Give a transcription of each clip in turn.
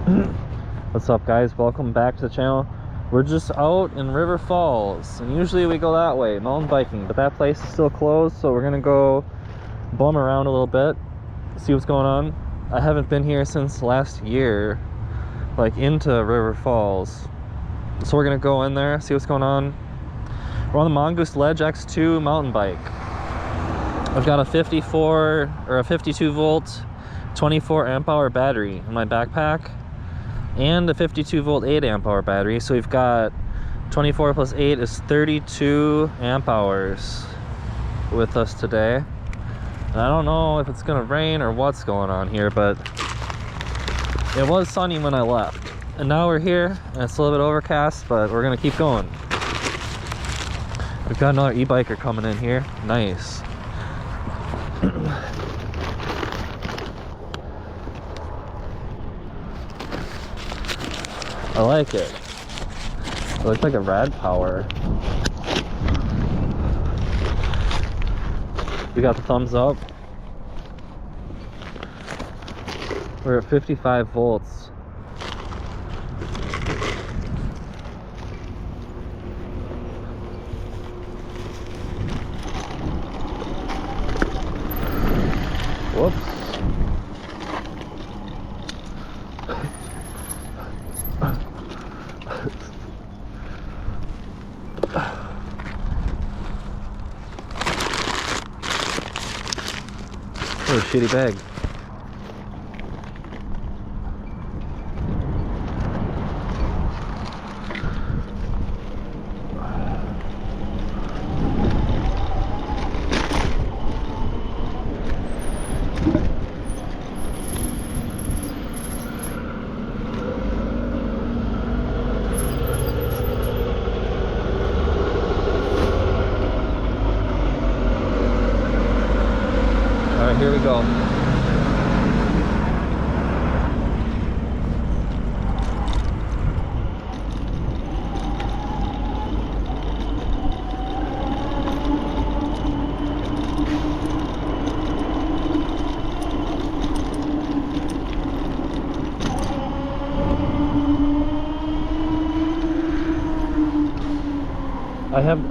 What's up, guys? Welcome back to the channel. We're just out in River Falls, and usually we go that way, mountain biking, but that place is still closed, so we're gonna go bum around a little bit, see what's going on. I haven't been here since last year, like into River Falls, so we're gonna go in there, see what's going on. We're on the Mongoose Ledge X2 mountain bike. I've got a 54 or a 52 volt 24 amp hour battery in my backpack and a 52 volt 8 amp hour battery, so we've got 24 plus 8 is 32 amp hours with us today. And I don't know if it's gonna rain or what's going on here, but it was sunny when I left, and now we're here and it's a little bit overcast, but we're gonna keep going. We've got another e-biker coming in here. Nice. I like it. It looks like a rad power. We got the thumbs up. We're at 55 volts. Whoops. What a shitty bag. Alright, here we go.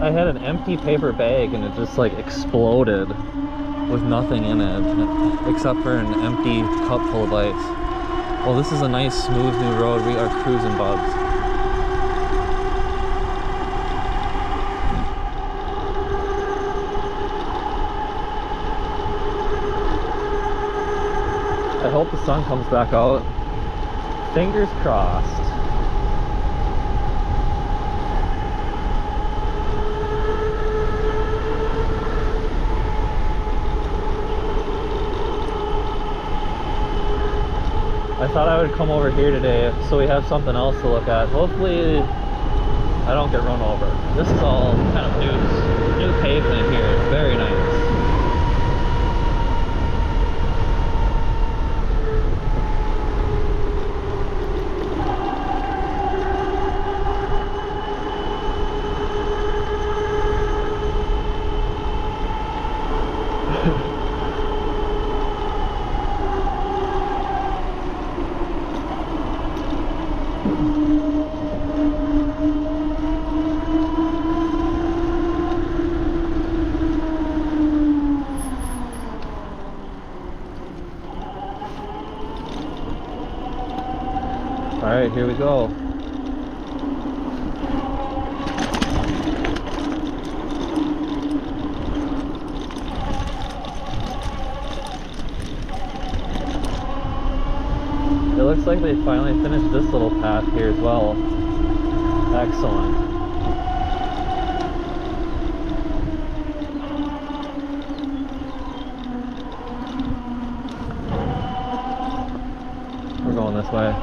I had an empty paper bag and it just like exploded with nothing in it except for an empty cup full of ice. Well, this is a nice smooth new road. We are cruising, buds. I hope the sun comes back out. Fingers crossed. I thought I would come over here today so we have something else to look at. Hopefully I don't get run over. This is all kind of new pavement here. It's very nice. Alright, here we go. It looks like they finally finished this little path here as well. Excellent. We're going this way.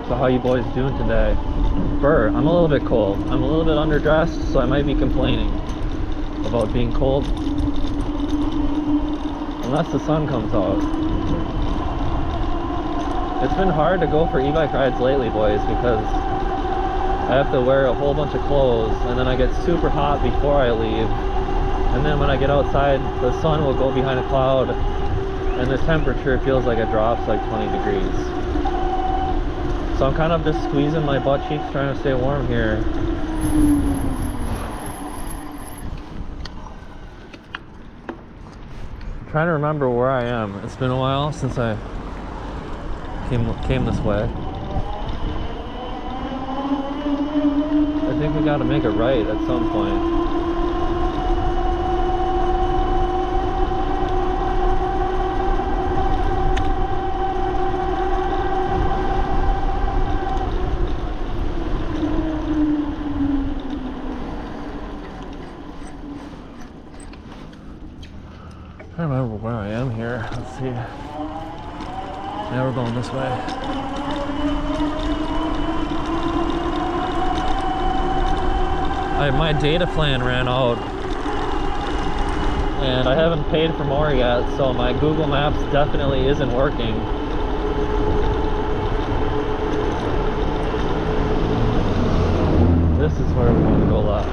So how you boys doing today? I'm a little bit cold. I'm a little bit underdressed, so I might be complaining about being cold. Unless the sun comes out. It's been hard to go for e-bike rides lately, boys, because I have to wear a whole bunch of clothes, and then I get super hot before I leave. And then when I get outside, the sun will go behind a cloud, and the temperature feels like it drops like 20 degrees. So I'm kind of just squeezing my butt cheeks trying to stay warm here. I'm trying to remember where I am. It's been a while since I came this way. I think we gotta make a right at some point. I don't remember where I am here. Let's see. Now we're going this way. My data plan ran out, and I haven't paid for more yet, so my Google Maps definitely isn't working. This is where we're going to go left.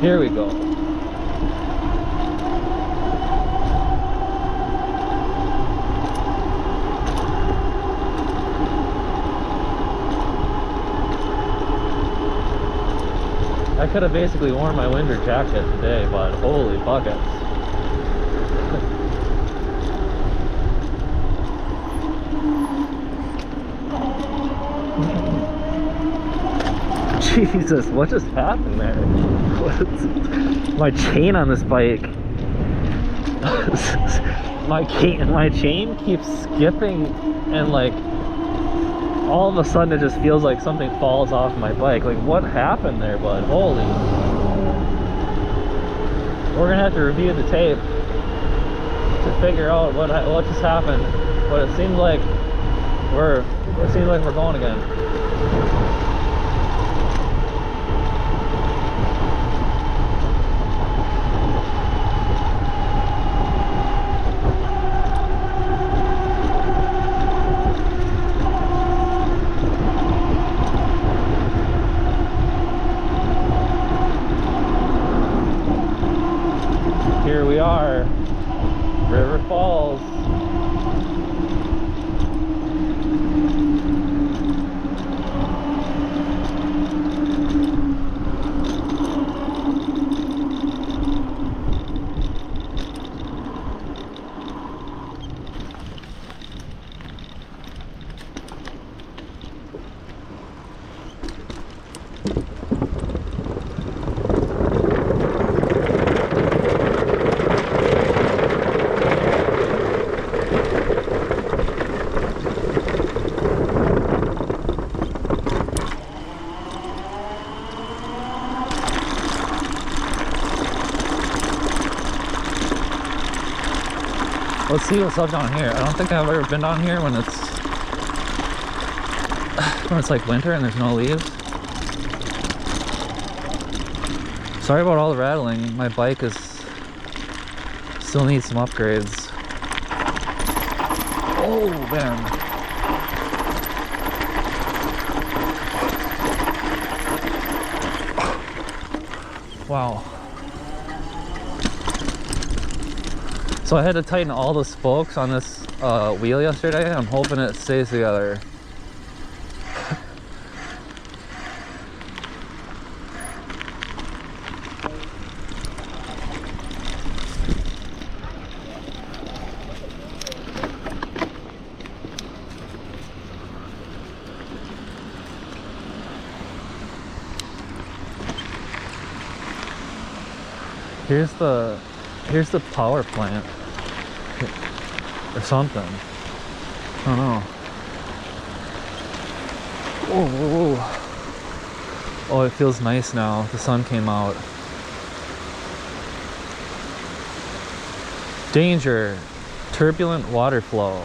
Here we go. I could have basically worn my winter jacket today, but holy buckets. Jesus, what just happened there? My chain on this bike. my chain keeps skipping, and like all of a sudden it just feels like something falls off my bike. Like, what happened there, bud? Holy. We're gonna have to review the tape to figure out what just happened. But it seems like we're going again. Here we are, River Falls. Let's see what's up down here. I don't think I've ever been down here when it's like winter and there's no leaves. Sorry about all the rattling. My bike still needs some upgrades. Oh man. Wow. So I had to tighten all the spokes on this wheel yesterday. I'm hoping it stays together. Here's the power plant. Or something. I don't know. Whoa, whoa, whoa. Oh, it feels nice now. The sun came out. Danger. Turbulent water flow.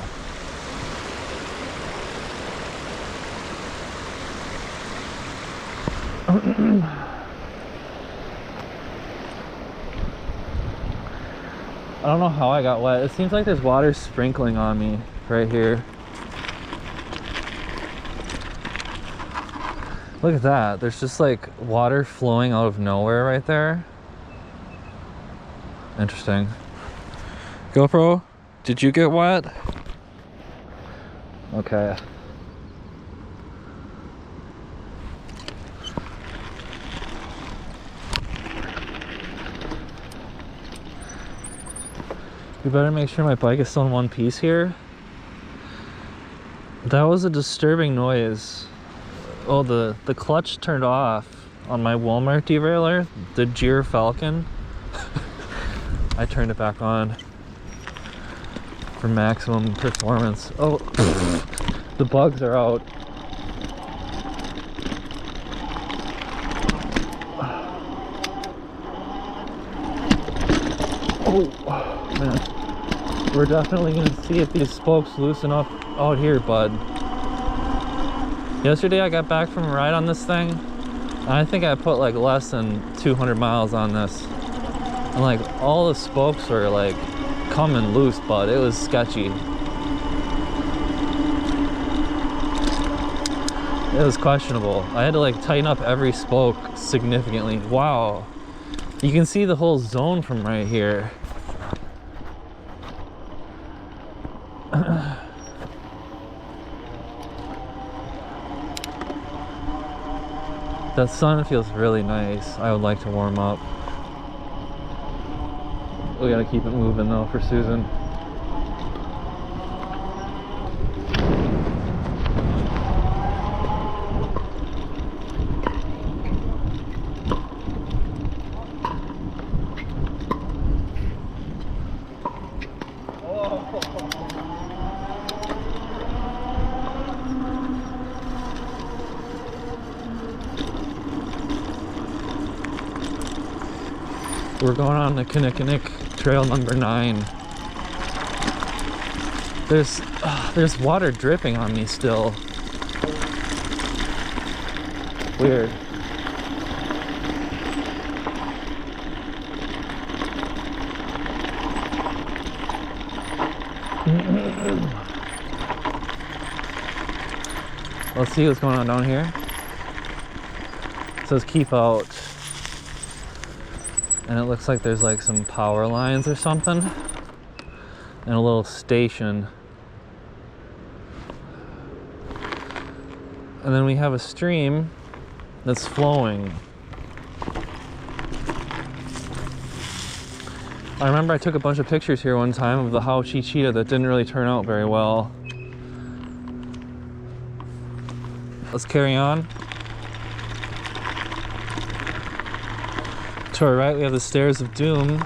I don't know how I got wet. It seems like there's water sprinkling on me. right here. Look at that. There's just like water flowing out of nowhere right there. Interesting. GoPro, did you get wet? Okay. We better make sure my bike is still in one piece here. That was a disturbing noise. Oh, the clutch turned off on my Walmart derailleur, the Gir Falcon. I turned it back on for maximum performance. Oh, the bugs are out. Oh, man. We're definitely gonna see if these spokes loosen up out here, bud. Yesterday I got back from a ride on this thing, and I think I put like less than 200 miles on this. And like all the spokes were like coming loose, bud. It was sketchy. It was questionable. I had to like tighten up every spoke significantly. Wow. You can see the whole zone from right here. That sun feels really nice. I would like to warm up. We gotta keep it moving though for Susan. We're going on the Kinnickinnic trail number 9. There's water dripping on me still. Weird. Let's see what's going on down here. It says keep out. And it looks like there's like some power lines or something. And a little station. And then we have a stream that's flowing. I remember I took a bunch of pictures here one time of the Hauchi cheetah that didn't really turn out very well. Let's carry on. To our right, we have the Stairs of Doom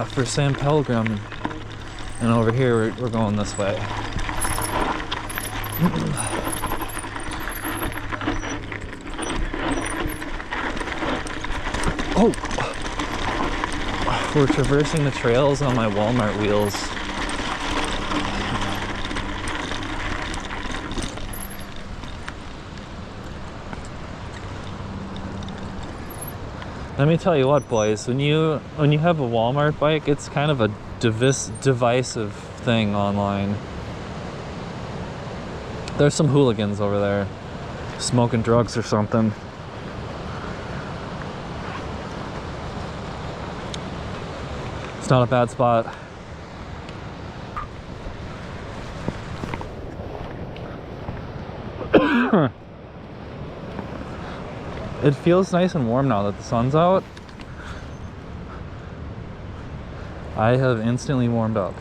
for Sam Pilgrim. And over here, we're going this way. Oh! We're traversing the trails on my Walmart wheels. Let me tell you what, boys, when you have a Walmart bike, it's kind of a divisive thing online. There's some hooligans over there smoking drugs or something. It's not a bad spot. It feels nice and warm now that the sun's out. I have instantly warmed up.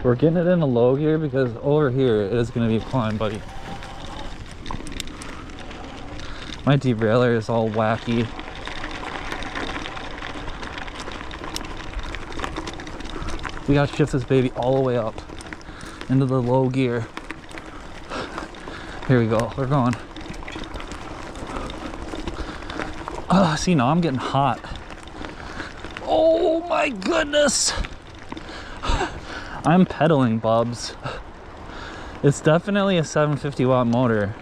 We're getting it in a low gear because over here it is going to be a climb, buddy. My derailleur is all wacky. We gotta shift this baby all the way up into the low gear. Here we go, we're going. See, now I'm getting hot. Oh my goodness! I'm pedaling, bubs. It's definitely a 750 watt motor.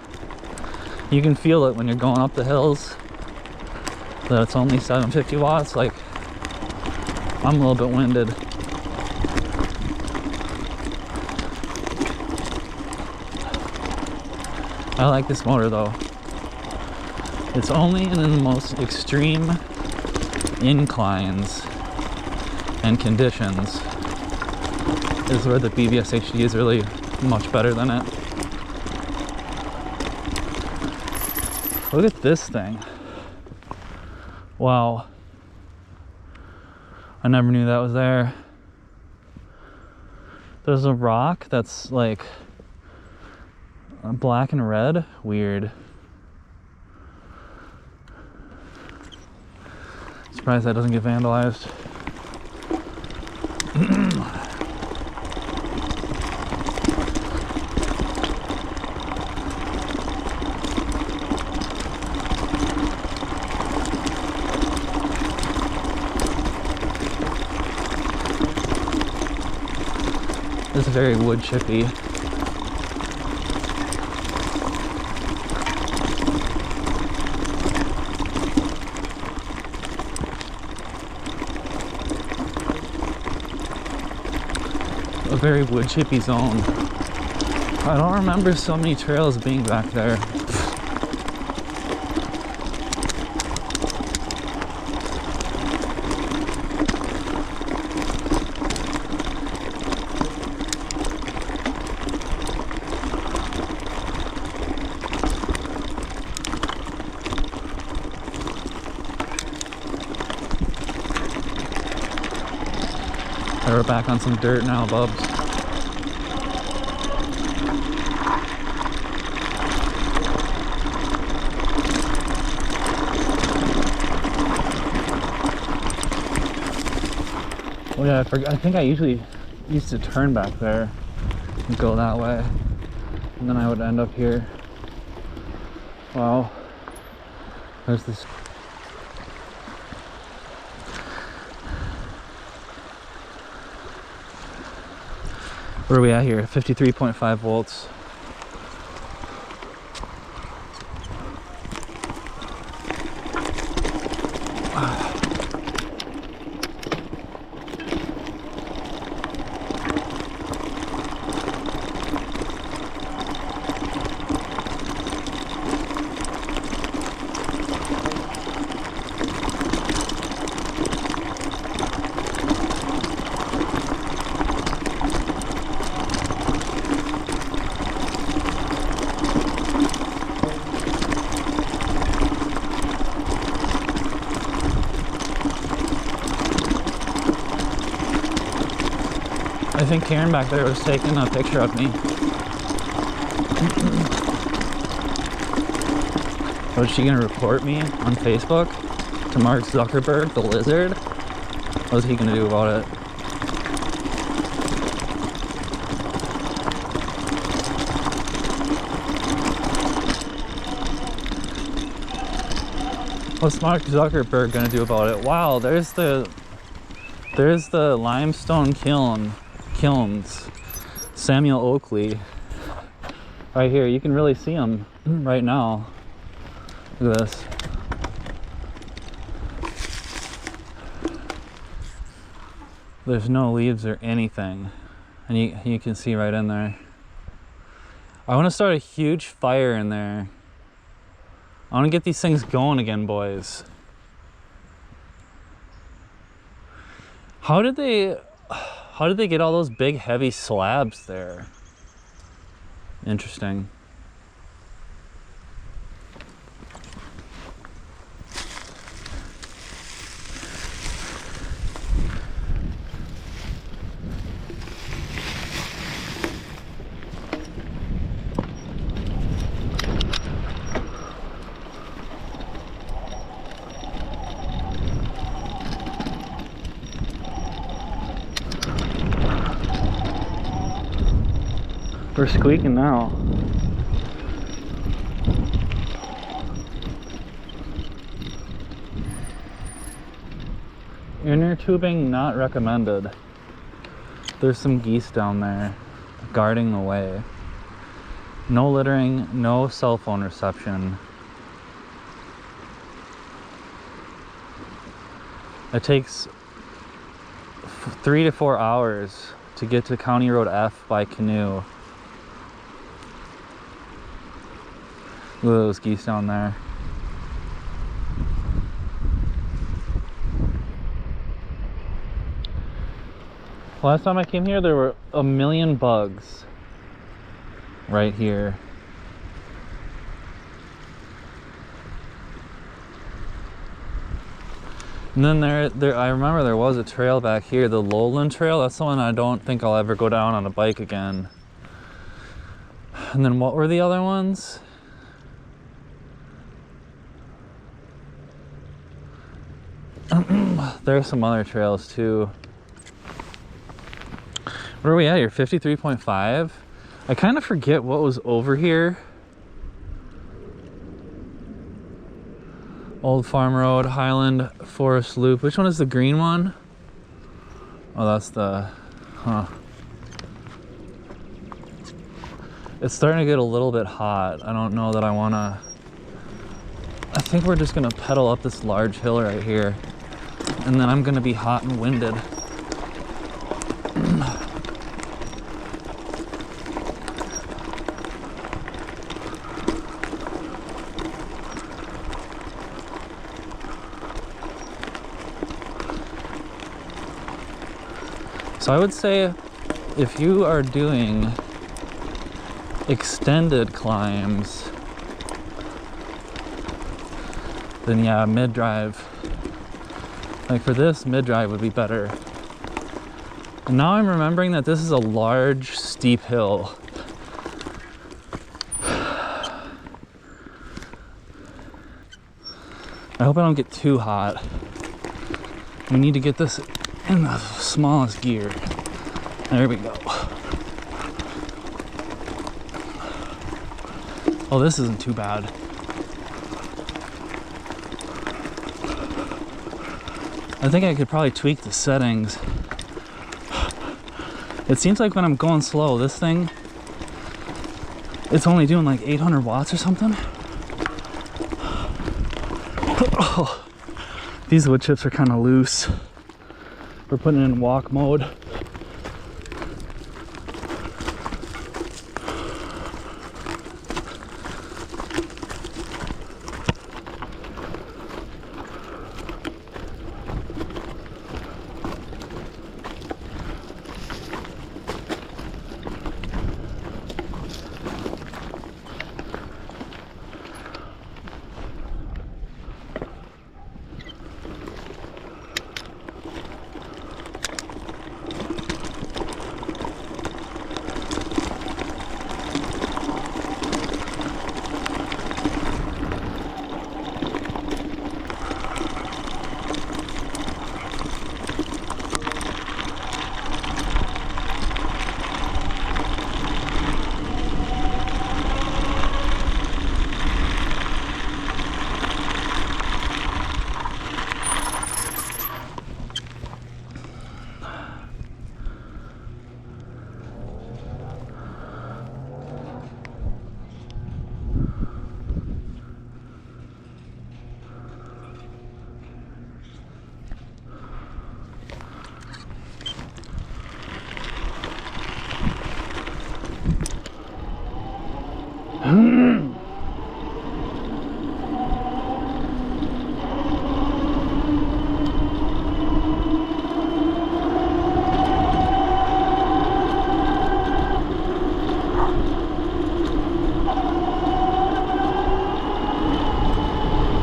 You can feel it when you're going up the hills. that it's only 750 watts. Like, I'm a little bit winded. I like this motor though. It's only in the most extreme inclines and conditions is where the BBS HD is really much better than it. Look at this thing. Wow. I never knew that was there. There's a rock that's like black and red. Weird. Surprised that doesn't get vandalized. This is very wood chippy. A very wood chippy zone. I don't remember so many trails being back there. We're back on some dirt now, bubs. Oh yeah, I forgot. I think I usually used to turn back there and go that way, and then I would end up here. Wow. There's this. Where are we at here? 53.5 volts. I think Karen back there was taking a picture of me. Was she gonna report me on Facebook to Mark Zuckerberg, the lizard? What's he gonna do about it? What's Mark Zuckerberg gonna do about it? Wow, there's the limestone kilns. Samuel Oakley. Right here, you can really see them right now. Look at this. There's no leaves or anything. And you can see right in there. I want to start a huge fire in there. I want to get these things going again, boys. How did they get all those big heavy slabs there? Interesting. We're squeaking now. Inner tubing not recommended. There's some geese down there guarding the way. No littering, no cell phone reception. It takes 3 to 4 hours to get to County Road F by canoe. Look at those geese down there. Last time I came here, there were a million bugs right here. And then I remember there was a trail back here, the Lowland Trail. That's the one I don't think I'll ever go down on a bike again. And then what were the other ones? There's some other trails too. Where are we at here? 53.5? I kind of forget what was over here. Old Farm Road, Highland Forest Loop. Which one is the green one? Oh, that's the... Huh. It's starting to get a little bit hot. I don't know that I want to... I think we're just going to pedal up this large hill right here. And then I'm going to be hot and winded. So I would say if you are doing extended climbs, then yeah, mid-drive. Like for this, mid-drive would be better. And now I'm remembering that this is a large, steep hill. I hope I don't get too hot. We need to get this in the smallest gear. There we go. Oh, this isn't too bad. I think I could probably tweak the settings. It seems like when I'm going slow, this thing, it's only doing like 800 watts or something. Oh, these wood chips are kind of loose. We're putting it in walk mode.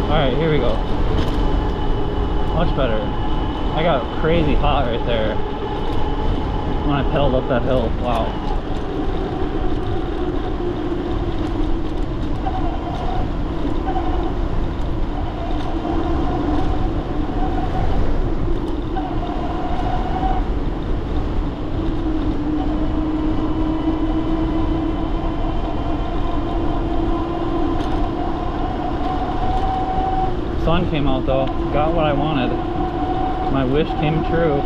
Alright, here we go. Much better. I got crazy hot right there when I pedaled up that hill. Wow. Sun came out though, got what I wanted. My wish came true.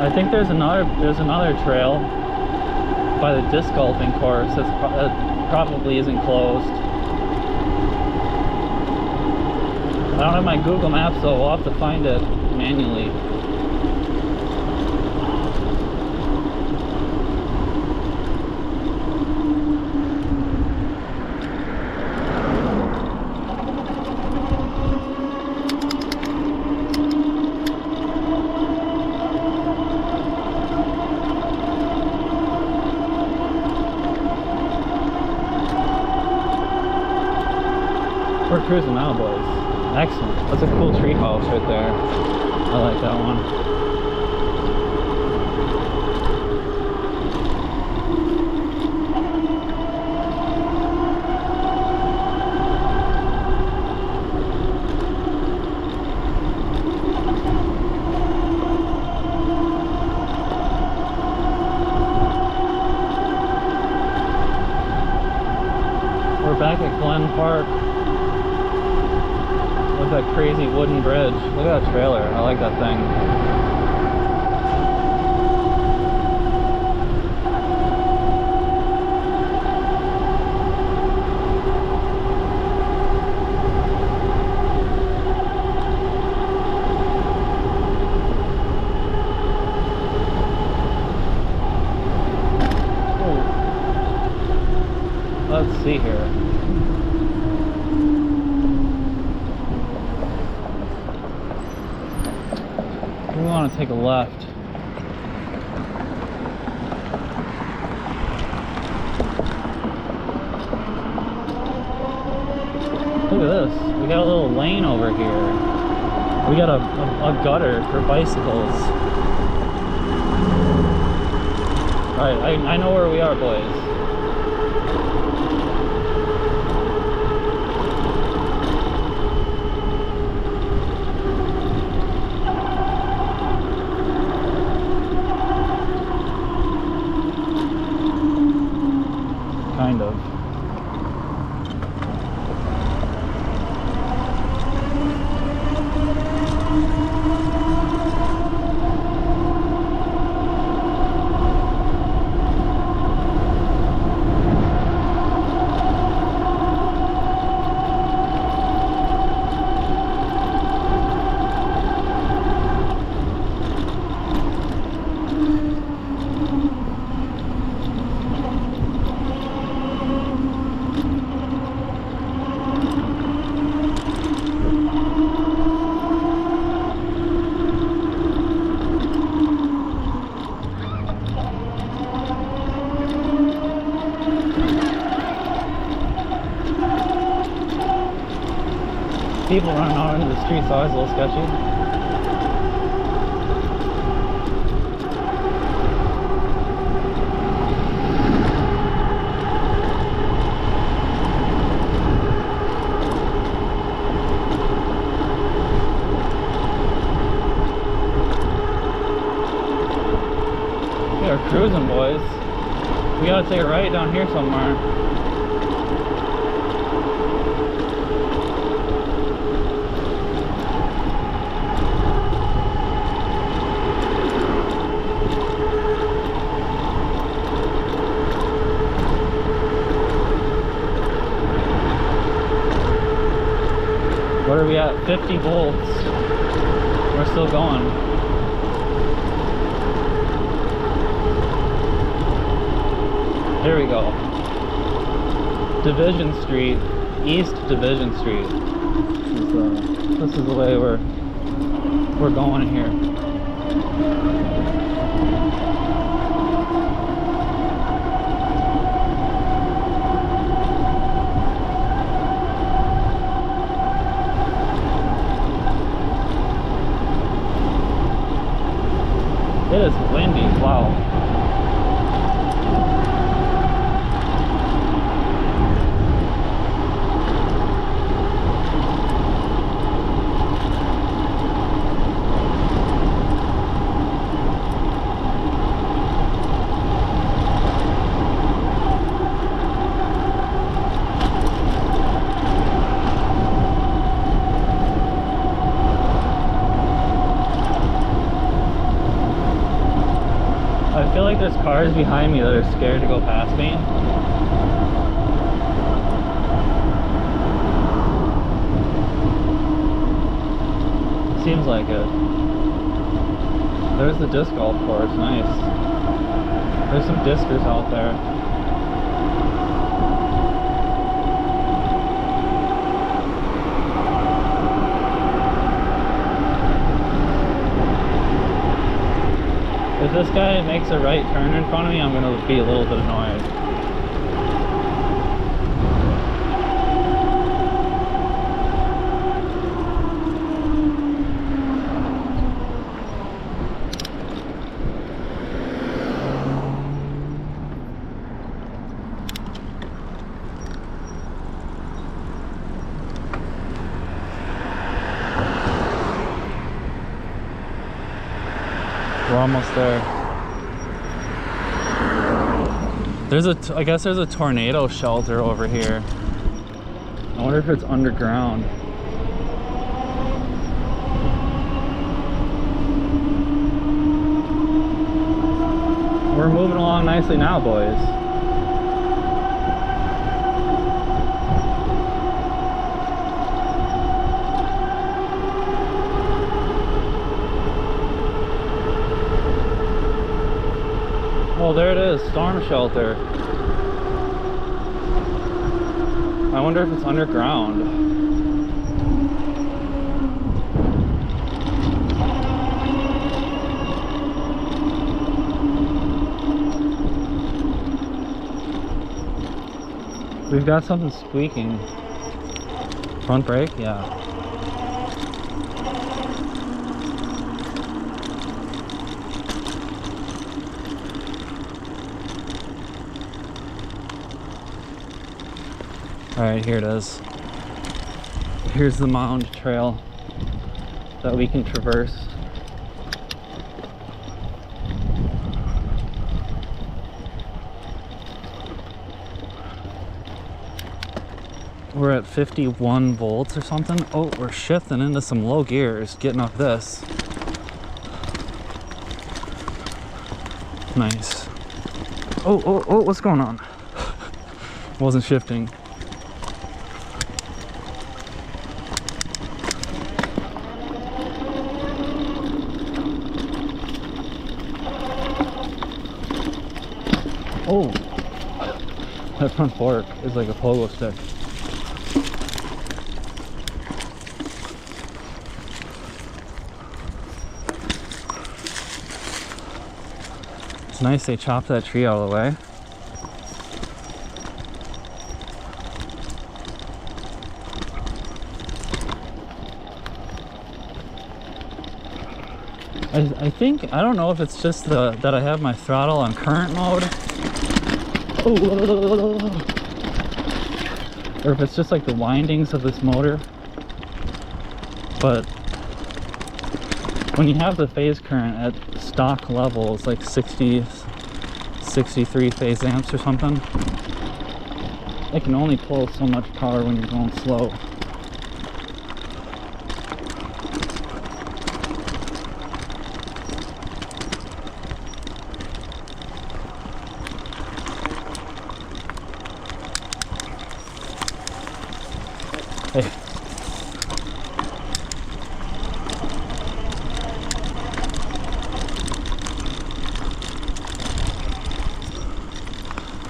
I think there's another trail by the disc golfing course that probably isn't closed. I don't have my Google Maps, so we'll have to find it manually. We're cruising now, boys. Excellent. That's a cool tree house right there. I like that one. We're back at Glen Park. That crazy wooden bridge. Look at that trailer. I like that thing. Oh. Let's see here. We want to take a left. Look at this. We got a little lane over here. We got a gutter for bicycles. Alright, I know where we are, boys. Kind of. People running out into the streets, always a little sketchy. We are cruising, boys. We gotta take a right down here somewhere. What are we at? 50 volts. We're still going. Here we go. Division Street, East Division Street. This is the way we're going here. It is windy, wow. feel like there's cars behind me that are scared to go past me. Seems like it. There's the disc golf course, nice. There's some discers out there. If this guy makes a right turn in front of me, I'm going to be a little bit annoyed. We're almost there. I guess there's a tornado shelter over here. I wonder if it's underground. We're moving along nicely now, boys. Oh, there it is, storm shelter. I wonder if it's underground. We've got something squeaking. Front brake? Yeah. Alright, here it is. Here's the mound trail that we can traverse. We're at 51 volts or something. Oh, we're shifting into some low gears, getting up this. Nice. Oh, what's going on? Wasn't shifting. Oh, that front fork is like a pogo stick. It's nice they chopped that tree out of the way. I think, I don't know if it's just that I have my throttle on current mode. Oh, or if it's just like the windings of this motor. But when you have the phase current at stock levels, like 60, 63 phase amps or something, it can only pull so much power when you're going slow. Hey.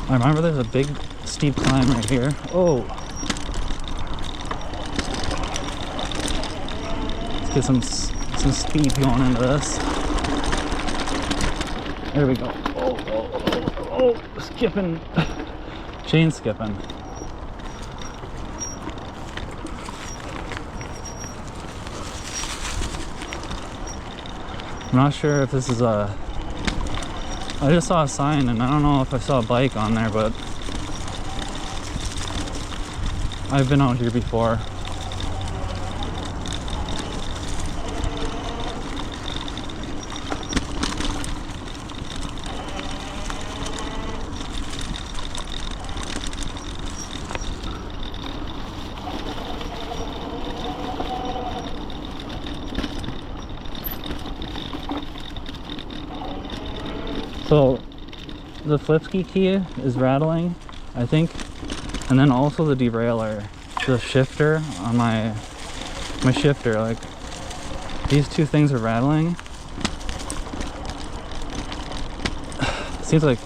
I remember there's a big steep climb right here. Oh. Let's get some speed going into this. There we go. Oh, skipping. Chain skipping. I'm not sure if this is a... I just saw a sign and I don't know if I saw a bike on there, but I've been out here before. So the flip ski key is rattling, I think, and then also the derailleur, the shifter on my shifter, like these two things are rattling. Seems like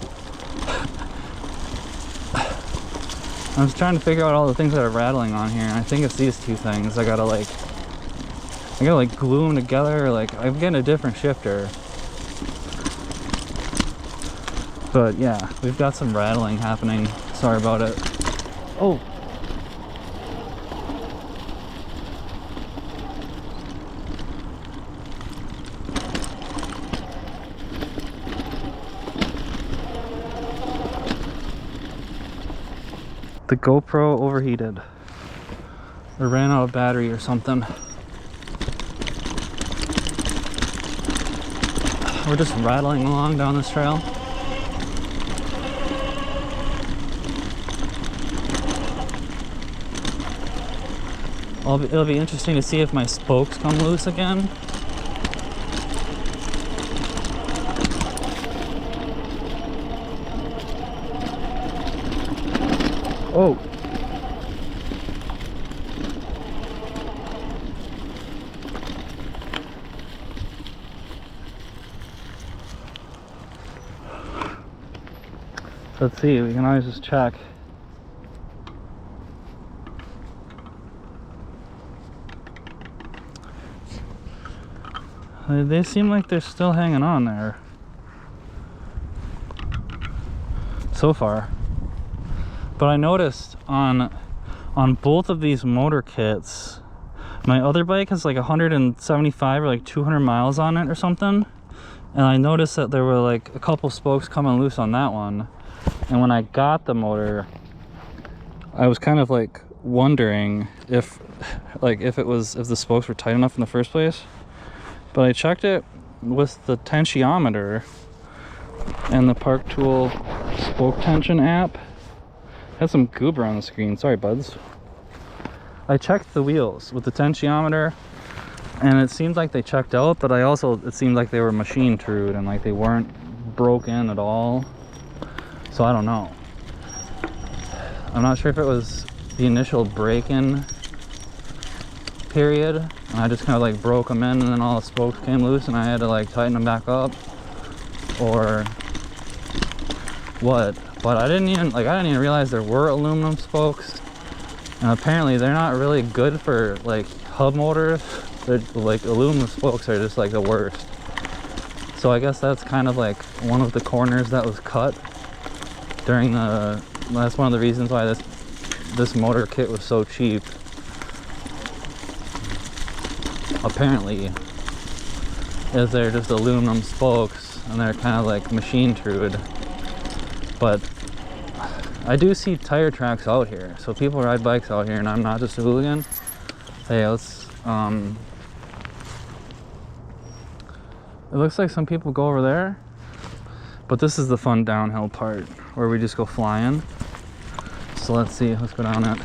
I was trying to figure out all the things that are rattling on here, and I think it's these two things. I gotta like glue them together, or like I'm getting a different shifter. But yeah, we've got some rattling happening. Sorry about it. Oh. The GoPro overheated or ran out of battery or something. We're just rattling along down this trail. It'll be interesting to see if my spokes come loose again. Oh. Let's see, we can always just check. They seem like they're still hanging on there so far. But I noticed on both of these motor kits, my other bike has like 175 or like 200 miles on it or something, and I noticed that there were like a couple spokes coming loose on that one. And when I got the motor, I was kind of like wondering if the spokes were tight enough in the first place. But I checked it with the tensiometer and the Park Tool spoke tension app. Has some goober on the screen. Sorry, buds. I checked the wheels with the tensiometer, and it seemed like they checked out, but it seemed like they were machine trued and like they weren't broken at all. So I don't know. I'm not sure if it was the initial break-in period, and I just kind of like broke them in, and then all the spokes came loose, and I had to like tighten them back up, or what. But I didn't even realize there were aluminum spokes, and apparently they're not really good for like hub motors. They're like, aluminum spokes are just like the worst. So I guess that's kind of like one of the corners that was cut during that's one of the reasons why this motor kit was so cheap. Apparently, is they're just aluminum spokes, and they're kind of like machine trued. But I do see tire tracks out here, so people ride bikes out here, and I'm not just a hooligan. Hey, let's it looks like some people go over there, but this is the fun downhill part where we just go flying. So let's see, let's go down it.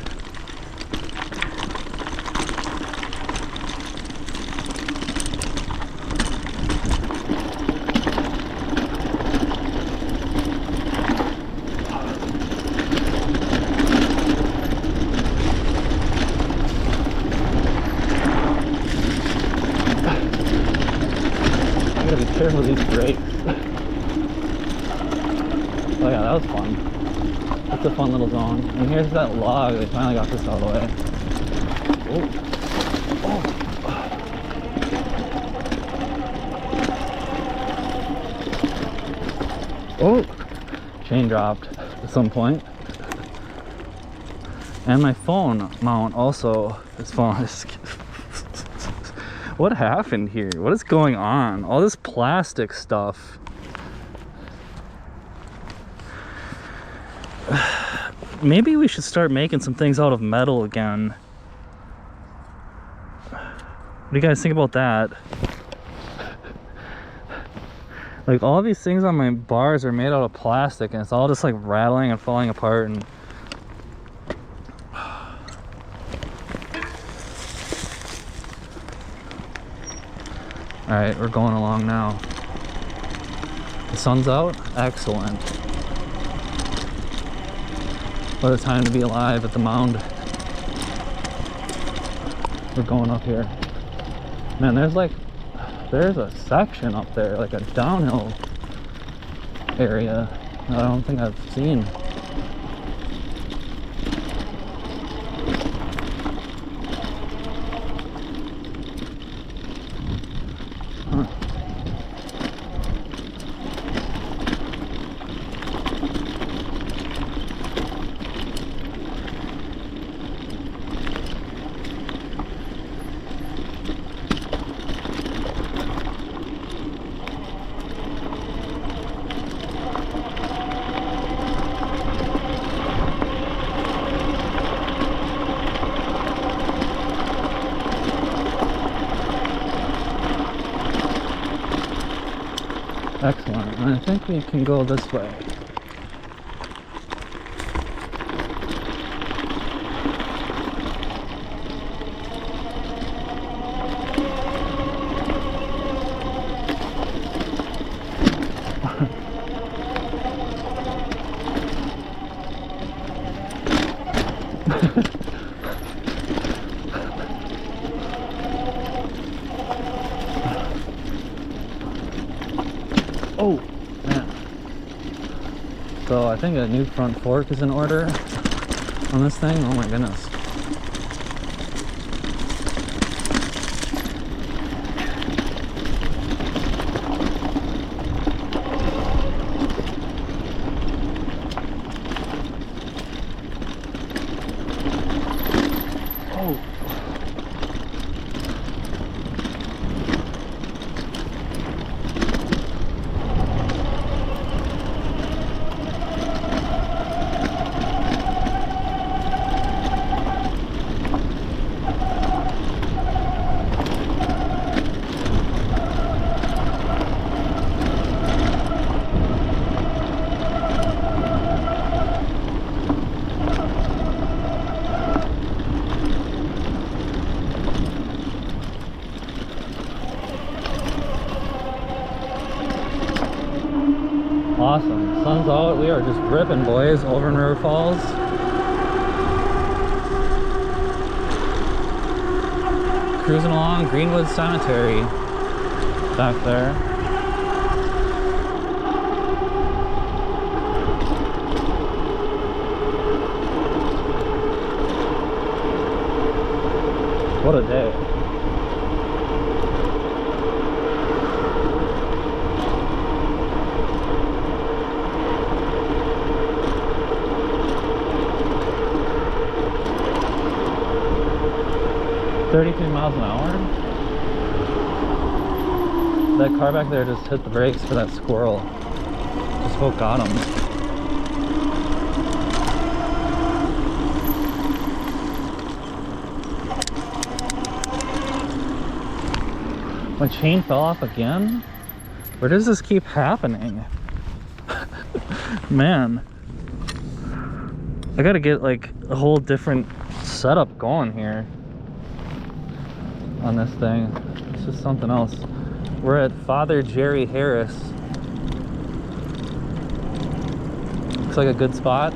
Careful with these brakes. Oh yeah, that was fun. That's a fun little zone. And here's that log. They finally got this out of the way. Oh! Chain dropped at some point. And my phone mount also is falling. What happened here? What is going on? All this plastic stuff. Maybe we should start making some things out of metal again. What do you guys think about that? Like, all these things on my bars are made out of plastic, and it's all just like rattling and falling apart. And all right, we're going along now. The sun's out? Excellent. What a time to be alive at the mound. We're going up here. Man, there's a section up there, like a downhill area that I don't think I've seen. Huh. Excellent. And I think we can go this way. Oh, man. So I think a new front fork is in order on this thing. Oh my goodness. Oh. Awesome. Sun's out. We are just ripping, boys, over in River Falls. Cruising along Greenwood Cemetery back there. What a day. $32 miles an hour. That car back there just hit the brakes for that squirrel. Just about got him. My chain fell off again? Where does this keep happening? Man. I gotta get like a whole different setup going here on this thing. It's just something else. We're at Father Jerry Harris. Looks like a good spot.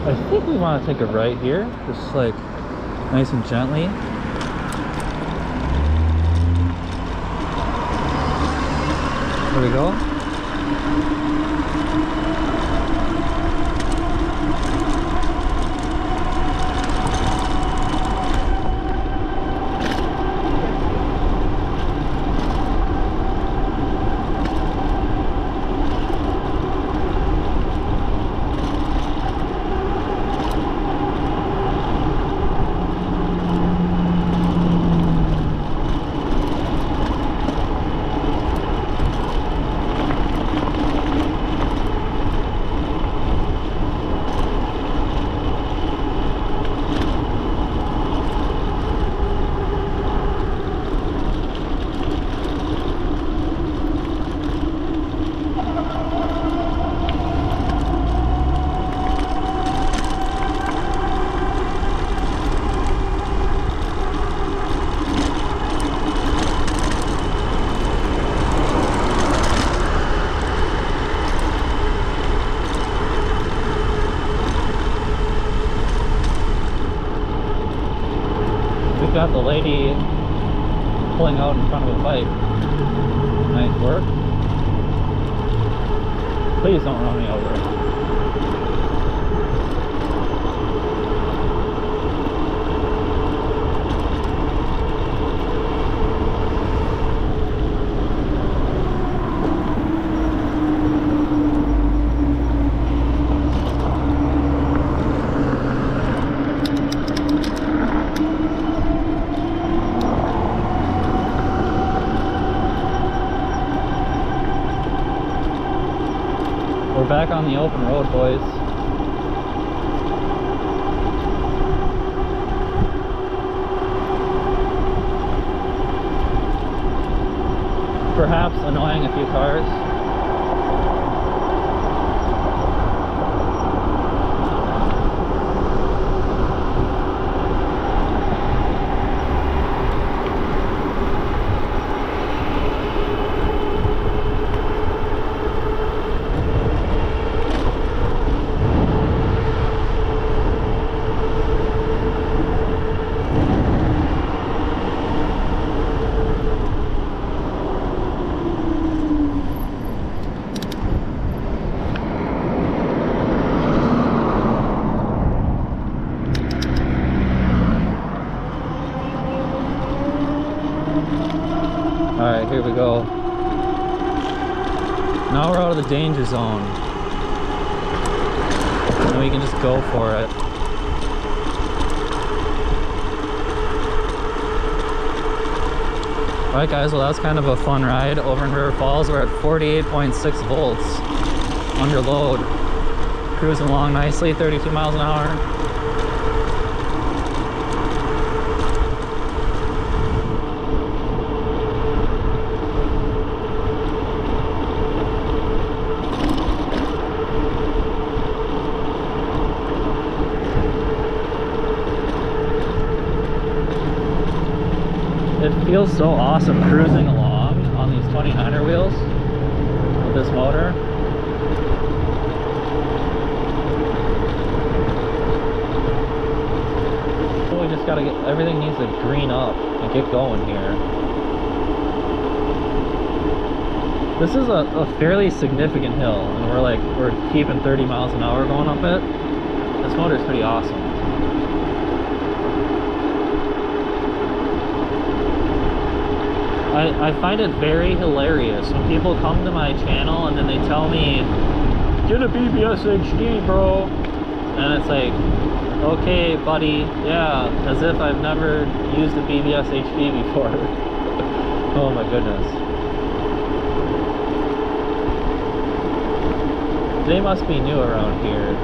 I think we want to take a right here, just like nice and gently. There we go. a lady pulling out in front of a bike. Nice work. Please don't run me over. We're back on the open road, boys. Perhaps annoying a few cars. Alright, here we go. Now we're out of the danger zone. And we can just go for it. Alright guys, well that's kind of a fun ride over in River Falls. We're at 48.6 volts under load. Cruising along nicely, 32 miles an hour. It feels so awesome cruising along on these 29er wheels with this motor. So we just gotta get, everything needs to green up and get going here. This is a fairly significant hill, and we're keeping 30 miles an hour going up it. This motor's pretty awesome. I find it very hilarious when people come to my channel and then they tell me, get a BBS HD, bro. And it's like, okay, buddy, yeah, as if I've never used a BBS HD before. Oh my goodness. They must be new around here.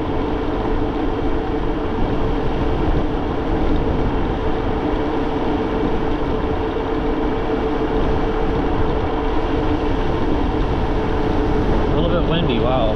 Windy, wow.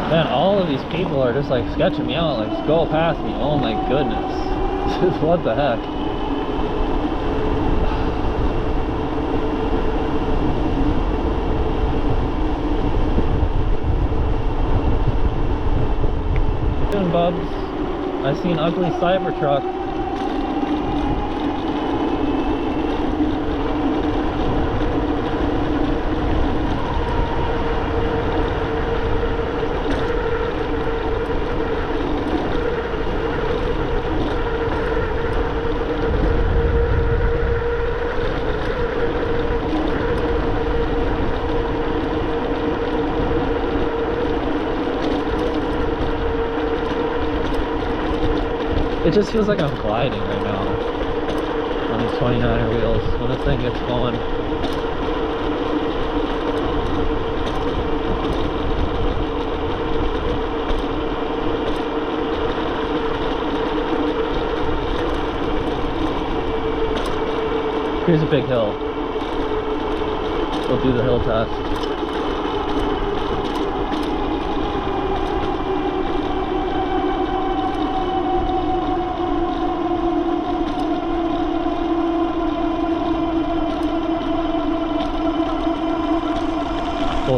Man, all of these people are just like sketching me out, like go past me. Oh my goodness. What the heck? What you doing, bubs? I see an ugly Cybertruck. It just feels like I'm gliding right now on these 29er wheels when this thing gets going. Here's a big hill. We'll do the hill test.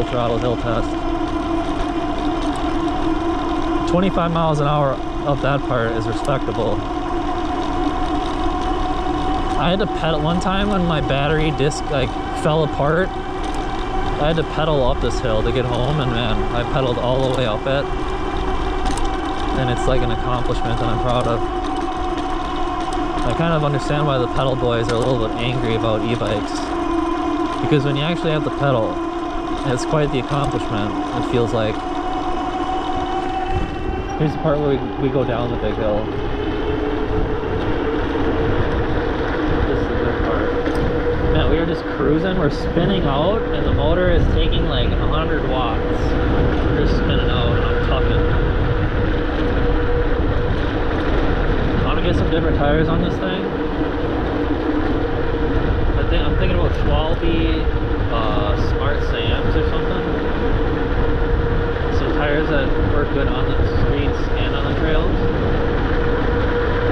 throttle hill test. 25 miles an hour up that part is respectable. I had to pedal one time when my battery disc like fell apart. I had to pedal up this hill to get home, and man, I pedaled all the way up it. And it's like an accomplishment that I'm proud of. I kind of understand why the pedal boys are a little bit angry about e-bikes. Because when you actually have to pedal, it's quite the accomplishment, it feels like. Here's the part where we go down the big hill. This is the good part. Man, we are just cruising, we're spinning out, and the motor is taking like 100 watts. We're just spinning out, and I'm tucking. I want to get some different tires on this thing. I'm thinking about Schwalbe Smart Sams or something. Some tires that work good on the streets and on the trails.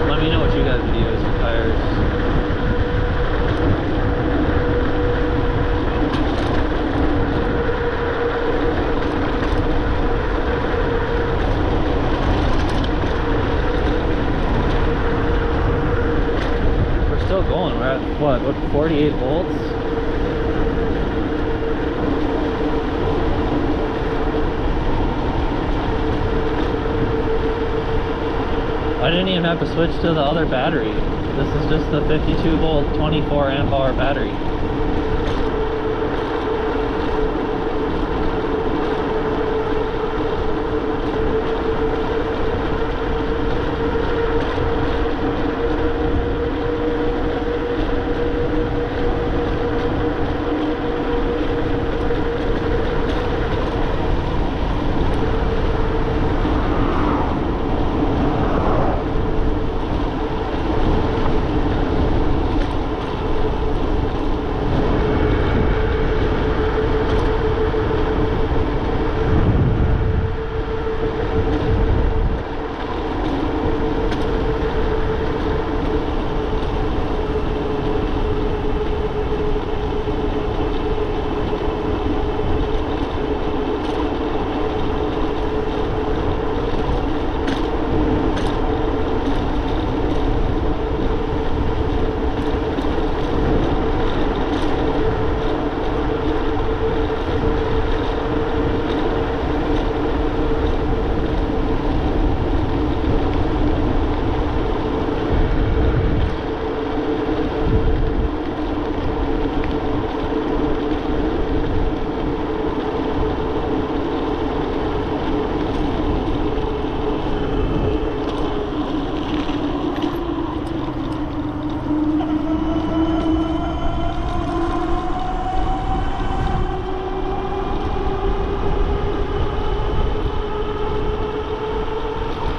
Let me know what you guys would use for tires. We're still going. We're at what 48 volts? I didn't even have to switch to the other battery. This is just the 52 volt 24 amp hour battery.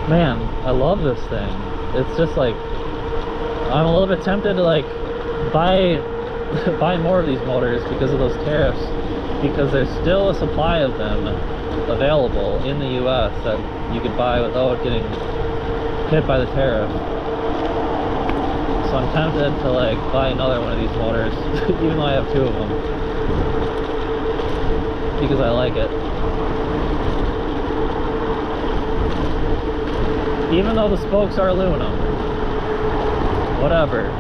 Man, I love this thing. It's just like, I'm a little bit tempted to like buy more of these motors because of those tariffs, because there's still a supply of them available in the US that you could buy without getting hit by the tariff. So I'm tempted to like buy another one of these motors, even though I have two of them, because I like it. Even though the spokes are aluminum. Whatever.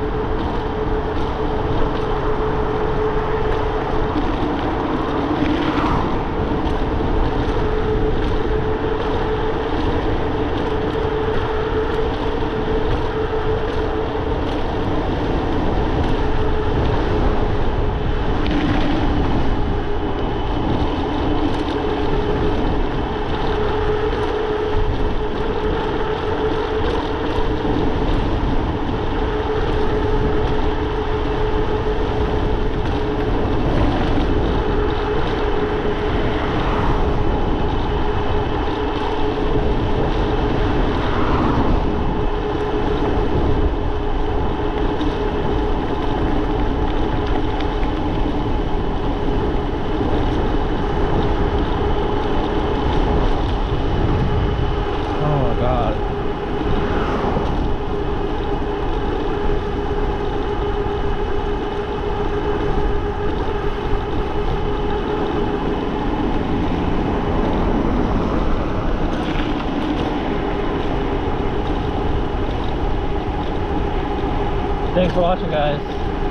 Thanks for watching, guys.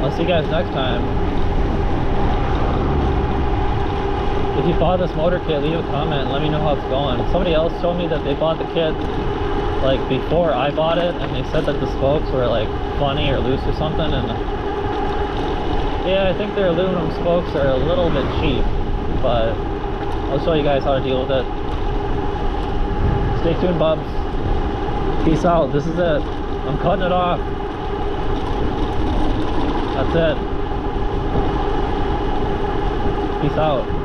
I'll see you guys next time. If you bought this motor kit, leave a comment and let me know how it's going. Somebody else told me that they bought the kit like before I bought it, and they said that the spokes were like funny or loose or something, and yeah, I think their aluminum spokes are a little bit cheap, but I'll show you guys how to deal with it. Stay tuned, bubs. Peace out. This is it. I'm cutting it off. That's it. Peace out.